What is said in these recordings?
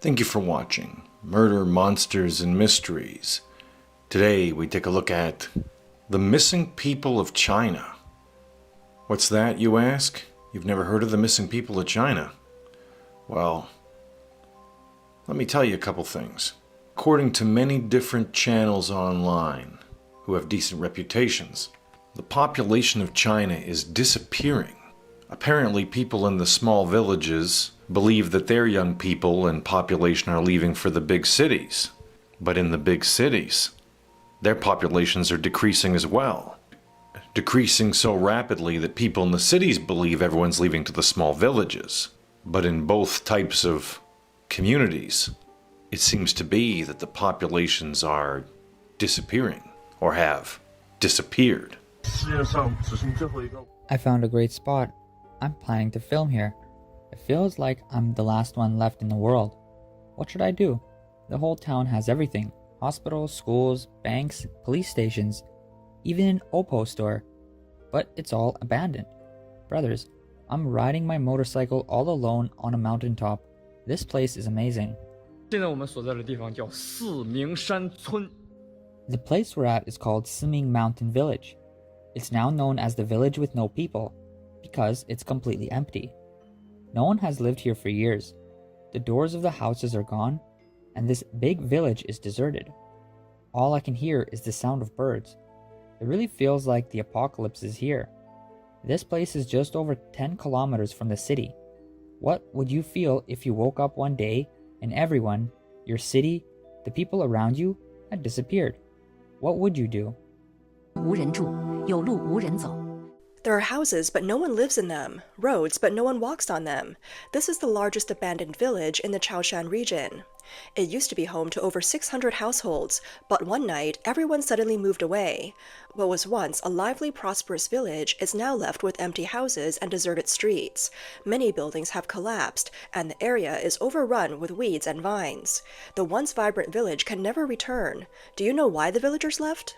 Thank you for watching Murder, Monsters, and Mysteries. Today we take a look at the missing people of China. What's that, you ask? You've never heard of the missing people of China? Well, let me tell you a couple things. According to many different channels online who have decent reputations, the population of China is disappearing. Apparently, people in the small villages believe that their young people and population are leaving for the big cities. But in the big cities, their populations are decreasing as well. Decreasing so rapidly that people in the cities believe everyone's leaving to the small villages. But in both types of communities, it seems to be that the populations are disappearing or have disappeared. I found a great spot. I'm planning to film here. It feels like I'm the last one left in the world. What should I do? The whole town has everything. Hospitals, schools, banks, police stations, even an Oppo store. But it's all abandoned. Brothers, I'm riding my motorcycle all alone on a mountaintop. This place is amazing. The place we're at is called Siming Mountain Village. It's now known as the village with no people, because it's completely empty. No one has lived here for years. The doors of the houses are gone, and this big village is deserted. All I can hear is the sound of birds. It really feels like the apocalypse is here. This place is just over 10 kilometers from the city. What would you feel if you woke up one day and everyone, your city, the people around you, had disappeared? What would you do? 无人住，有路无人走。 There are houses, but no one lives in them. Roads, but no one walks on them. This is the largest abandoned village in the Chaoshan region. It used to be home to over 600 households, but one night, everyone suddenly moved away. What was once a lively, prosperous village is now left with empty houses and deserted streets. Many buildings have collapsed, and the area is overrun with weeds and vines. The once vibrant village can never return. Do you know why the villagers left?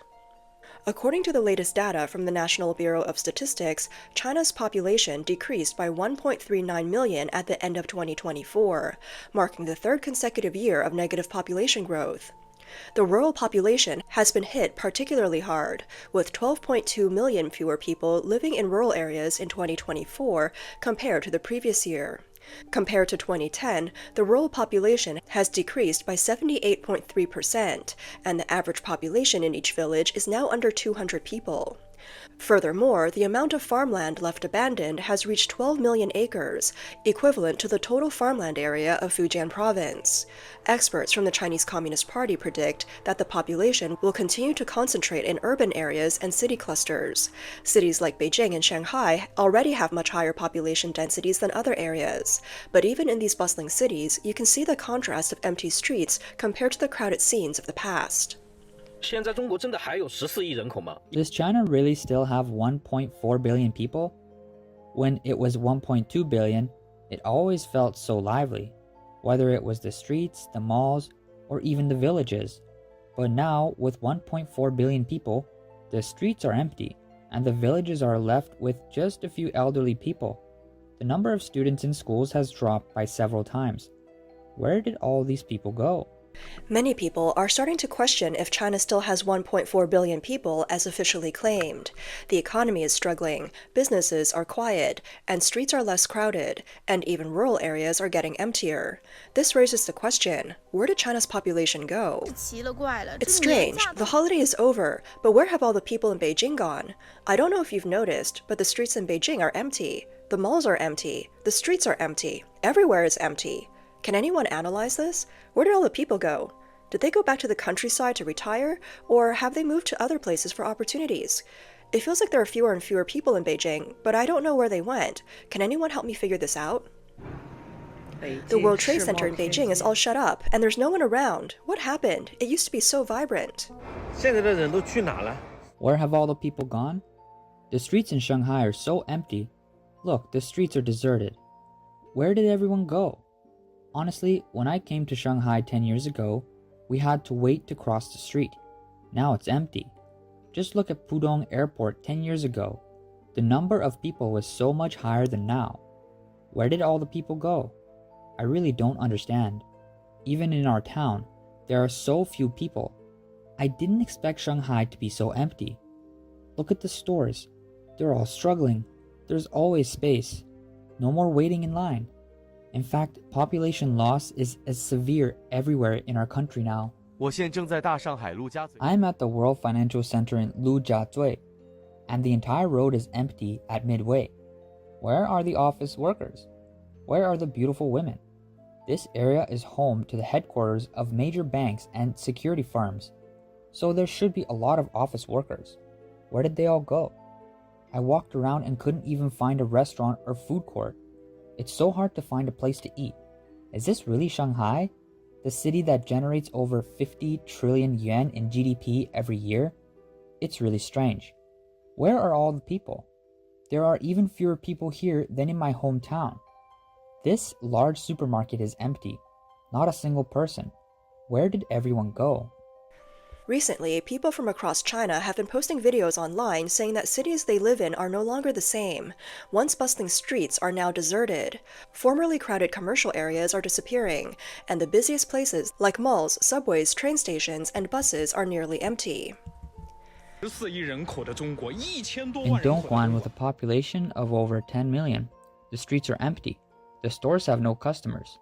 According to the latest data from the National Bureau of Statistics, China's population decreased by 1.39 million at the end of 2024, marking the third consecutive year of negative population growth. The rural population has been hit particularly hard, with 12.2 million fewer people living in rural areas in 2024 compared to the previous year. Compared to 2010, the rural population has decreased by 78.3%, and the average population in each village is now under 200 people. Furthermore, the amount of farmland left abandoned has reached 12 million acres, equivalent to the total farmland area of Fujian province. Experts from the Chinese Communist Party predict that the population will continue to concentrate in urban areas and city clusters. Cities like Beijing and Shanghai already have much higher population densities than other areas. But even in these bustling cities, you can see the contrast of empty streets compared to the crowded scenes of the past. Does China really still have 1.4 billion people? When it was 1.2 billion, it always felt so lively, whether it was the streets, the malls, or even the villages. But now, with 1.4 billion people, the streets are empty, and the villages are left with just a few elderly people. The number of students in schools has dropped by several times. Where did all these people go? Many people are starting to question if China still has 1.4 billion people as officially claimed. The economy is struggling, businesses are quiet, and streets are less crowded, and even rural areas are getting emptier. This raises the question, where did China's population go? It's strange, the holiday is over, but where have all the people in Beijing gone? I don't know if you've noticed, but the streets in Beijing are empty. The malls are empty, the streets are empty, everywhere is empty. Can anyone analyze this? Where did all the people go? Did they go back to the countryside to retire, or have they moved to other places for opportunities? It feels like there are fewer and fewer people in Beijing, but I don't know where they went. Can anyone help me figure this out? The World Trade Center in Beijing is all shut up, and there's no one around. What happened? It used to be so vibrant. Where have all the people gone? The streets in Shanghai are so empty. Look, the streets are deserted. Where did everyone go? Honestly, when I came to Shanghai 10 years ago, we had to wait to cross the street. Now it's empty. Just look at Pudong Airport 10 years ago. The number of people was so much higher than now. Where did all the people go? I really don't understand. Even in our town, there are so few people. I didn't expect Shanghai to be so empty. Look at the stores. They're all struggling. There's always space. No more waiting in line. In fact, population loss is as severe everywhere in our country now. 我现正在大上海陆家嘴。 I'm at the World Financial Center in Lujiazui, and the entire road is empty at midway. Where are the office workers? Where are the beautiful women? This area is home to the headquarters of major banks and security firms, so there should be a lot of office workers. Where did they all go? I walked around and couldn't even find a restaurant or food court. It's so hard to find a place to eat. Is this really Shanghai? The city that generates over 50 trillion yuan in GDP every year? It's really strange. Where are all the people? There are even fewer people here than in my hometown. This large supermarket is empty. Not a single person. Where did everyone go? Recently, people from across China have been posting videos online saying that cities they live in are no longer the same. Once bustling streets are now deserted. Formerly crowded commercial areas are disappearing, and the busiest places like malls, subways, train stations, and buses are nearly empty. In Dongguan, with a population of over 10 million, the streets are empty. The stores have no customers.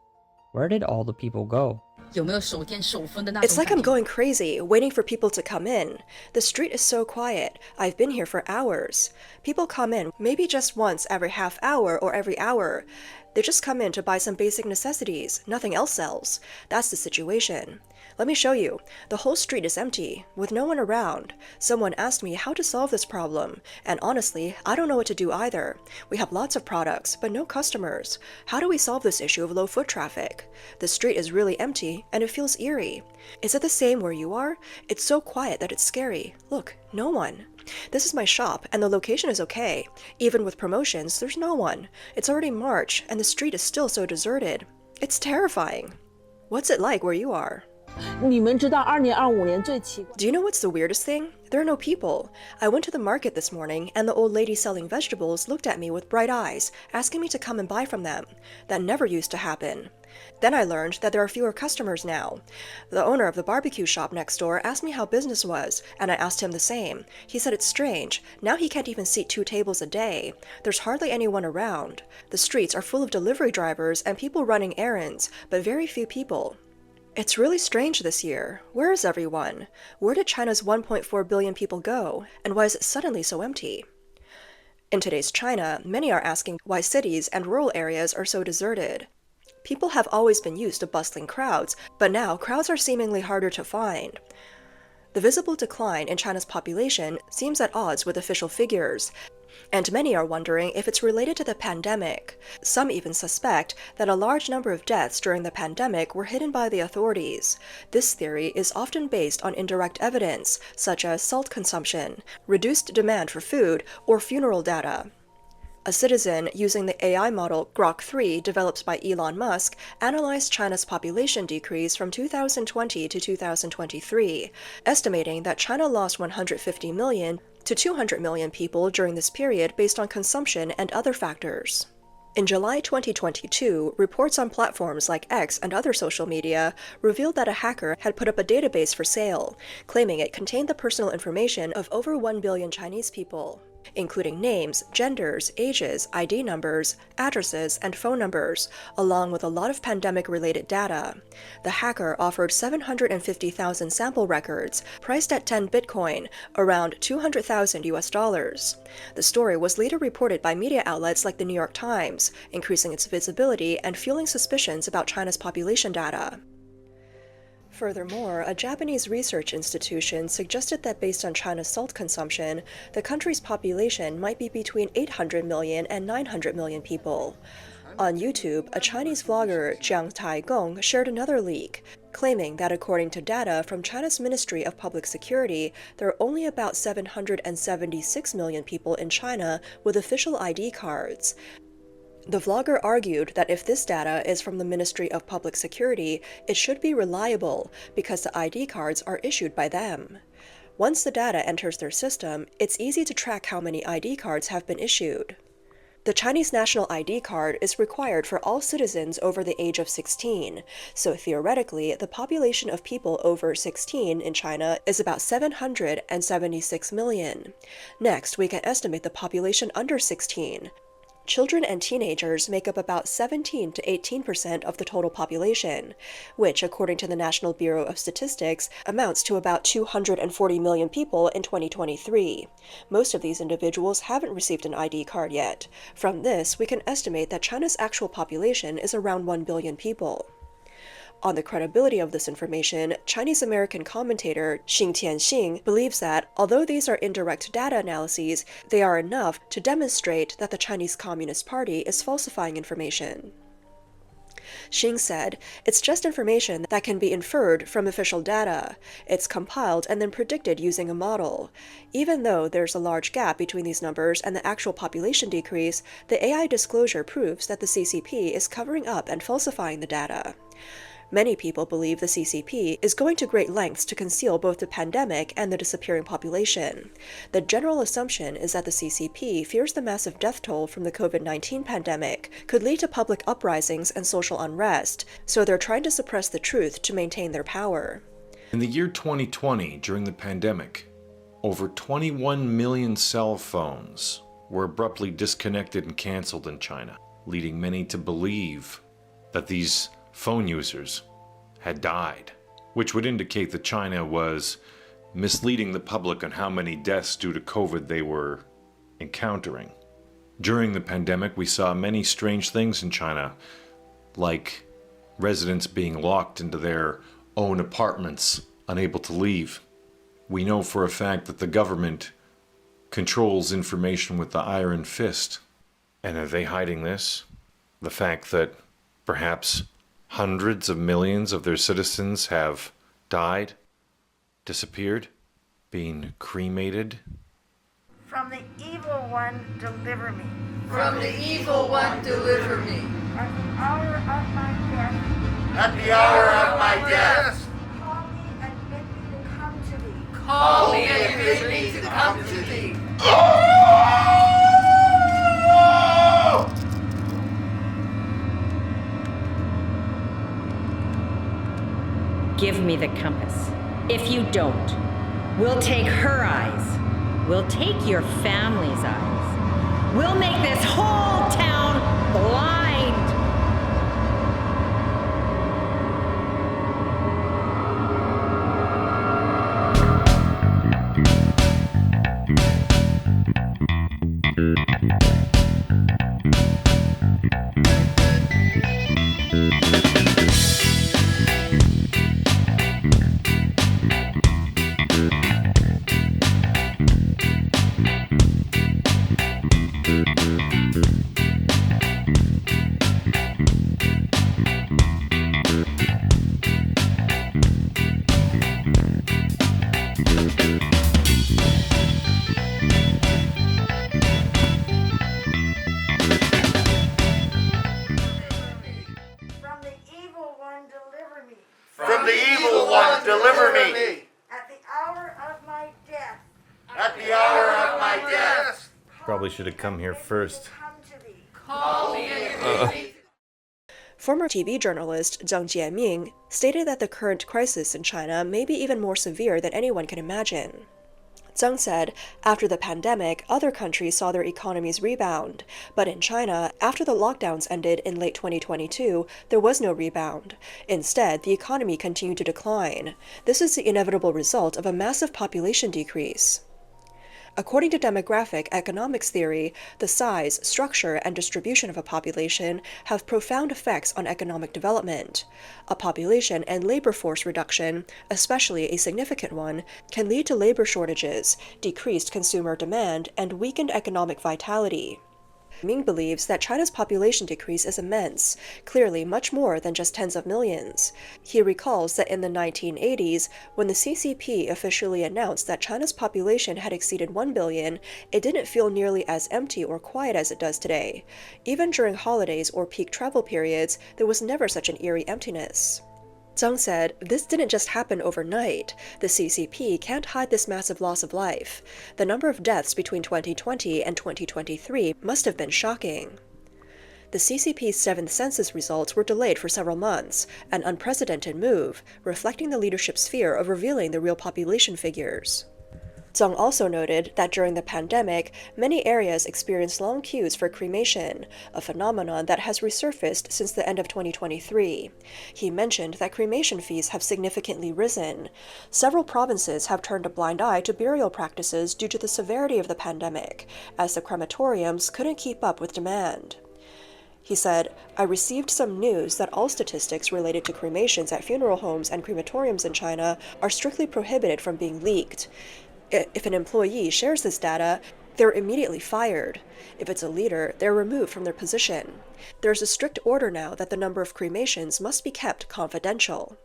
Where did all the people go? It's like I'm going crazy, waiting for people to come in. The street is so quiet. I've been here for hours. People come in maybe just once every half hour or every hour. They just come in to buy some basic necessities. Nothing else sells. That's the situation. Let me show you. The whole street is empty, with no one around. Someone asked me how to solve this problem, and honestly, I don't know what to do either. We have lots of products, but no customers. How do we solve this issue of low foot traffic? The street is really empty, and it feels eerie. Is it the same where you are? It's so quiet that it's scary. Look, no one. This is my shop, and the location is okay. Even with promotions, there's no one. It's already March, and the street is still so deserted. It's terrifying. What's it like where you are? Do you know what's the weirdest thing? There are no people. I went to the market this morning, and the old lady selling vegetables looked at me with bright eyes, asking me to come and buy from them. That never used to happen. Then I learned that there are fewer customers now. The owner of the barbecue shop next door asked me how business was, and I asked him the same. He said it's strange. Now he can't even seat 2 tables a day. There's hardly anyone around. The streets are full of delivery drivers and people running errands, but very few people. It's really strange this year. Where is everyone? Where did China's 1.4 billion people go? And why is it suddenly so empty? In today's China, many are asking why cities and rural areas are so deserted. People have always been used to bustling crowds, but now crowds are seemingly harder to find. The visible decline in China's population seems at odds with official figures, and many are wondering if it's related to the pandemic. Some even suspect that a large number of deaths during the pandemic were hidden by the authorities. This theory is often based on indirect evidence, such as salt consumption, reduced demand for food, or funeral data. A citizen using the AI model Grok 3 developed by Elon Musk analyzed China's population decrease from 2020 to 2023, estimating that China lost 150 million to 200 million people during this period based on consumption and other factors. In July 2022, reports on platforms like X and other social media revealed that a hacker had put up a database for sale, claiming it contained the personal information of over 1 billion Chinese people, including names, genders, ages, ID numbers, addresses, and phone numbers, along with a lot of pandemic-related data. The hacker offered 750,000 sample records, priced at 10 Bitcoin, around $200,000. The story was later reported by media outlets like the New York Times, increasing its visibility and fueling suspicions about China's population data. Furthermore, a Japanese research institution suggested that based on China's salt consumption, the country's population might be between 800 million and 900 million people. On YouTube, a Chinese vlogger, Jiang Taigong, shared another leak, claiming that according to data from China's Ministry of Public Security, there are only about 776 million people in China with official ID cards. The vlogger argued that if this data is from the Ministry of Public Security, it should be reliable because the ID cards are issued by them. Once the data enters their system, it's easy to track how many ID cards have been issued. The Chinese national ID card is required for all citizens over the age of 16, so theoretically, the population of people over 16 in China is about 776 million. Next, we can estimate the population under 16. Children and teenagers make up about 17 to 18% of the total population, which, according to the National Bureau of Statistics, amounts to about 240 million people in 2023. Most of these individuals haven't received an ID card yet. From this, we can estimate that China's actual population is around 1 billion people. On the credibility of this information, Chinese-American commentator Xing Tianxing believes that, although these are indirect data analyses, they are enough to demonstrate that the Chinese Communist Party is falsifying information. Xing said, "It's just information that can be inferred from official data. It's compiled and then predicted using a model. Even though there's a large gap between these numbers and the actual population decrease, the AI disclosure proves that the CCP is covering up and falsifying the data." Many people believe the CCP is going to great lengths to conceal both the pandemic and the disappearing population. The general assumption is that the CCP fears the massive death toll from the COVID-19 pandemic could lead to public uprisings and social unrest, so they're trying to suppress the truth to maintain their power. In the year 2020, during the pandemic, over 21 million cell phones were abruptly disconnected and canceled in China, leading many to believe that these phone users had died, which would indicate that China was misleading the public on how many deaths due to COVID they were encountering. During the pandemic, we saw many strange things in China, like residents being locked into their own apartments, unable to leave. We know for a fact that the government controls information with the iron fist. And are they hiding this? The fact that perhaps hundreds of millions of their citizens have died, disappeared, been cremated? From the evil one, deliver me. From the evil one, deliver me. At the hour of my death, At the hour of my death, call me and bid me to come to thee. call me and bid me to come to thee. Give me the compass. If you don't, we'll take her eyes. We'll take your family's eyes. We'll make this whole town blind. From the evil one, deliver me. From the evil one, deliver me. At the hour of my death, At the hour of my death, Probably should have come here first. come to thee. call me and bid me. Former TV journalist Zhang Jianming stated that the current crisis in China may be even more severe than anyone can imagine. Zhang said, after the pandemic, other countries saw their economies rebound, but in China, after the lockdowns ended in late 2022, there was no rebound. Instead, the economy continued to decline. This is the inevitable result of a massive population decrease. According to demographic economics theory, the size, structure, and distribution of a population have profound effects on economic development. A population and labor force reduction, especially a significant one, can lead to labor shortages, decreased consumer demand, and weakened economic vitality. Ming believes that China's population decrease is immense, clearly much more than just tens of millions. He recalls that in the 1980s, when the CCP officially announced that China's population had exceeded 1 billion, it didn't feel nearly as empty or quiet as it does today. Even during holidays or peak travel periods, there was never such an eerie emptiness. Zhang said, "This didn't just happen overnight. The CCP can't hide this massive loss of life. The number of deaths between 2020 and 2023 must have been shocking." The CCP's 7th census results were delayed for several months, an unprecedented move, reflecting the leadership's fear of revealing the real population figures. Zhang also noted that during the pandemic, many areas experienced long queues for cremation, a phenomenon that has resurfaced since the end of 2023. He mentioned that cremation fees have significantly risen. Several provinces have turned a blind eye to burial practices due to the severity of the pandemic, as the crematoriums couldn't keep up with demand. He said, "I received some news that all statistics related to cremations at funeral homes and crematoriums in China are strictly prohibited from being leaked. If an employee shares this data, they're immediately fired. If it's a leader, they're removed from their position. There's a strict order now that the number of cremations must be kept confidential."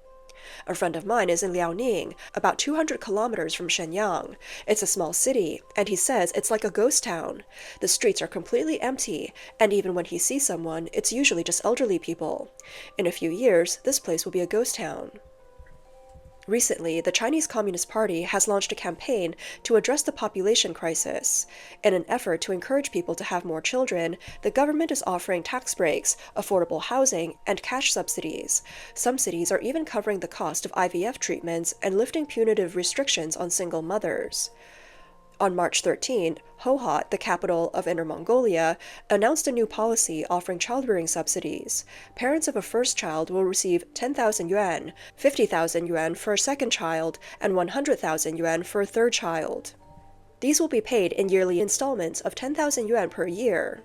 A friend of mine is in Liaoning, about 200 kilometers from Shenyang. It's a small city, and he says it's like a ghost town. The streets are completely empty, and even when he sees someone, it's usually just elderly people. In a few years, this place will be a ghost town. Recently, the Chinese Communist Party has launched a campaign to address the population crisis. In an effort to encourage people to have more children, the government is offering tax breaks, affordable housing, and cash subsidies. Some cities are even covering the cost of IVF treatments and lifting punitive restrictions on single mothers. On March 13, Hohhot, the capital of Inner Mongolia, announced a new policy offering childbearing subsidies. Parents of a first child will receive 10,000 yuan, 50,000 yuan for a second child, and 100,000 yuan for a third child. These will be paid in yearly installments of 10,000 yuan per year.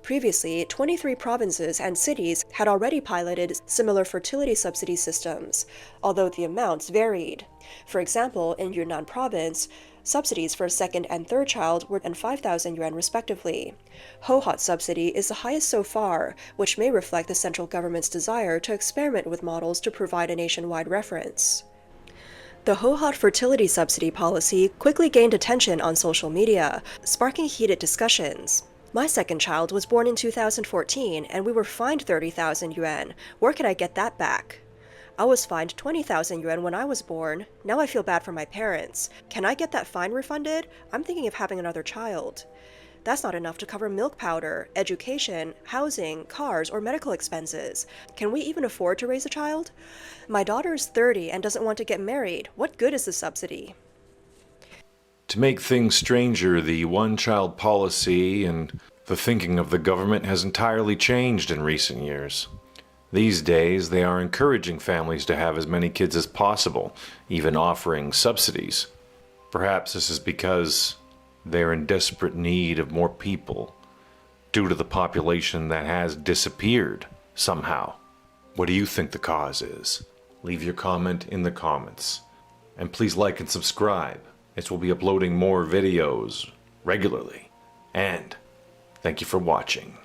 Previously, 23 provinces and cities had already piloted similar fertility subsidy systems, although the amounts varied. For example, in Yunnan province, subsidies for a second and third child were 5,000 yuan respectively. Hohhot subsidy is the highest so far, which may reflect the central government's desire to experiment with models to provide a nationwide reference. The Hohhot fertility subsidy policy quickly gained attention on social media, sparking heated discussions. "My second child was born in 2014, and we were fined 30,000 yuan. Where could I get that back? I was fined 20,000 yuan when I was born. Now I feel bad for my parents. Can I get that fine refunded? I'm thinking of having another child. That's not enough to cover milk powder, education, housing, cars, or medical expenses. Can we even afford to raise a child? My daughter is 30 and doesn't want to get married. What good is the subsidy?" To make things stranger, the one-child policy and the thinking of the government has entirely changed in recent years. These days, they are encouraging families to have as many kids as possible, even offering subsidies. Perhaps this is because they're in desperate need of more people due to the population that has disappeared somehow. What do you think the cause is? Leave your comment in the comments. And please like and subscribe, as we'll be uploading more videos regularly. And thank you for watching.